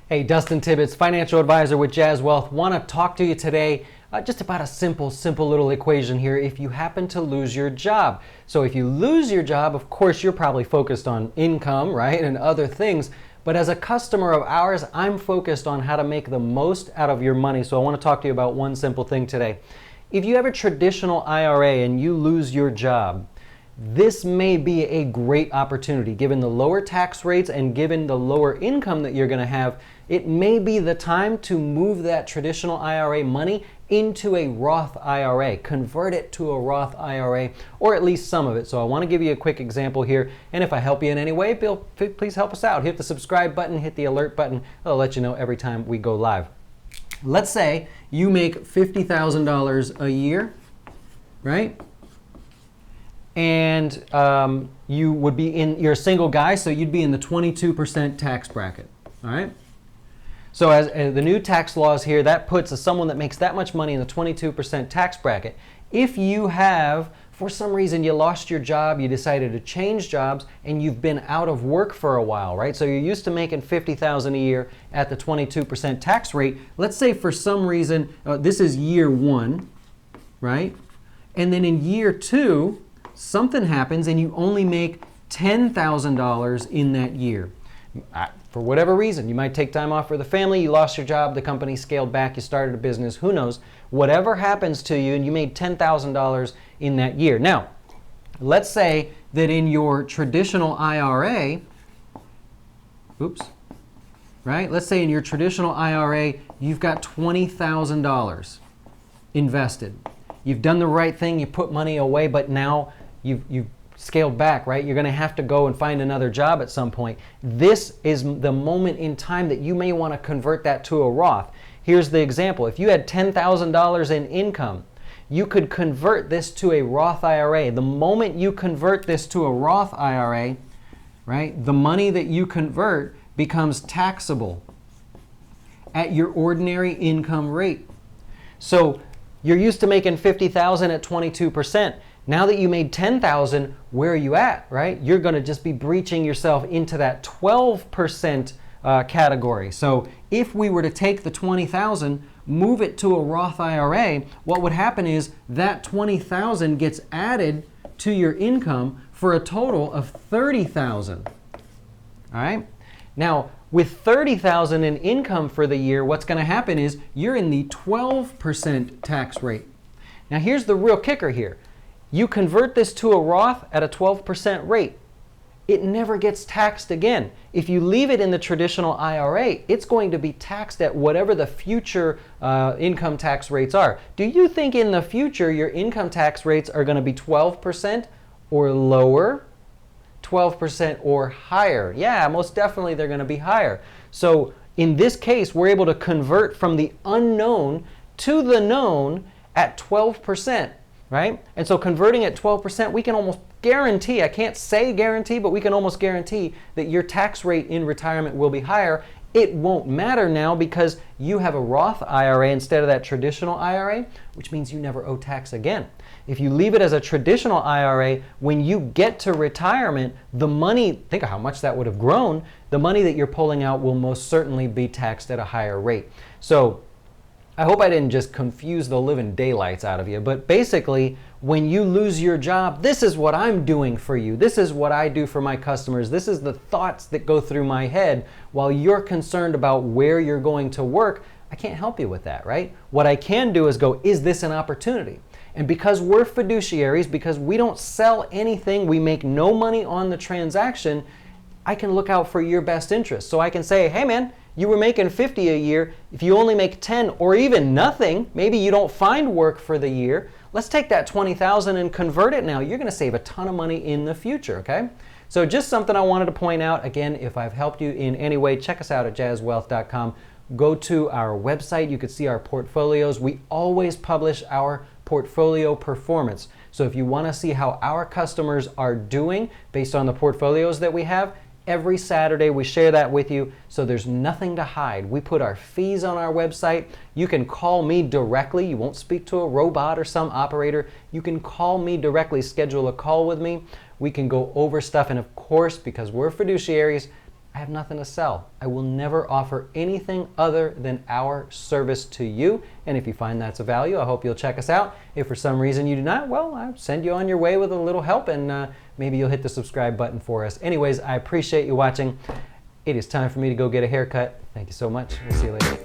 Hey, Dustin Tibbetts, financial advisor with Jazz Wealth. Want to talk to you today just about a simple little equation here if you happen to lose your job. So if you lose your job, of course, you're probably focused on income, right, and other things. But as a customer of ours, I'm focused on how to make the most out of your money. So I want to talk to you about one simple thing today. If you have a traditional IRA and you lose your job, this may be a great opportunity. Given the lower tax rates and given the lower income that you're going to have, it may be the time to move that traditional IRA money into a Roth IRA. Convert it to a Roth IRA, or at least some of it. So I want to give you a quick example here. And if I help you in any way, please help us out. Hit the subscribe button, hit the alert button. I'll let you know every time we go live. Let's say you make $50,000 a year, right? And you would be you're a single guy, so you'd be in the 22% tax bracket, all right? So as the new tax laws here, that puts someone that makes that much money in the 22% tax bracket. If you have, for some reason, you lost your job, you decided to change jobs, and you've been out of work for a while, right? So you're used to making $50,000 a year at the 22% tax rate. Let's say for some reason, this is year one, right? And then in year two, something happens and you only make $10,000 in that year. For whatever reason, you might take time off for the family, you lost your job, the company scaled back, you started a business, who knows. Whatever happens to you and you made $10,000 in that year. Now, let's say that in your traditional IRA, right? Let's say in your traditional IRA, you've got $20,000 invested. You've done the right thing, you put money away, but now you've scaled back, right? You're going to have to go and find another job at some point. This is the moment in time that you may want to convert that to a Roth. Here's the example. If you had $10,000 in income, you could convert this to a Roth IRA. The moment you convert this to a Roth IRA, right, the money that you convert becomes taxable at your ordinary income rate. So you're used to making $50,000 at 22%. Now that you made $10,000, where are you at, right? You're going to just be breaching yourself into that 12% category. So if we were to take the $20,000, move it to a Roth IRA, what would happen is that $20,000 gets added to your income for a total of $30,000. All right? Now, with $30,000 in income for the year, what's going to happen is you're in the 12% tax rate. Now, here's the real kicker here. You convert this to a Roth at a 12% rate. It never gets taxed again. If you leave it in the traditional IRA, it's going to be taxed at whatever the future income tax rates are. Do you think in the future your income tax rates are going to be 12% or lower? 12% or higher? Yeah, most definitely they're going to be higher. So in this case, we're able to convert from the unknown to the known at 12%. Right? And so converting at 12%, we can almost guarantee, I can't say guarantee, but we can almost guarantee that your tax rate in retirement will be higher. It won't matter now because you have a Roth IRA instead of that traditional IRA, which means you never owe tax again. If you leave it as a traditional IRA, when you get to retirement, the money, think of how much that would have grown, the money that you're pulling out will most certainly be taxed at a higher rate. So I hope I didn't just confuse the living daylights out of you, but basically, when you lose your job, this is what I'm doing for you. This is what I do for my customers. This is the thoughts that go through my head while you're concerned about where you're going to work. I can't help you with that, right? What I can do is go, is this an opportunity? And because we're fiduciaries, because we don't sell anything, we make no money on the transaction, I can look out for your best interest. So I can say, hey man, you were making $50 a year. If you only make 10 or even nothing, maybe you don't find work for the year, let's take that $20,000 and convert it now. You're going to save a ton of money in the future, okay? So just something I wanted to point out. Again, if I've helped you in any way, check us out at jazzwealth.com. Go to our website. You can see our portfolios. We always publish our portfolio performance. So if you want to see how our customers are doing based on the portfolios that we have, every Saturday we share that with you, so there's nothing to hide. We put our fees on our website. You can call me directly. You won't speak to a robot or some operator. You can call me directly, schedule a call with me. We can go over stuff, and of course, because we're fiduciaries, I have nothing to sell. I will never offer anything other than our service to you. And if you find that's of value, I hope you'll check us out. If for some reason you do not, well, I'll send you on your way with a little help, and maybe you'll hit the subscribe button for us. Anyways, I appreciate you watching. It is time for me to go get a haircut. Thank you so much. We'll see you later.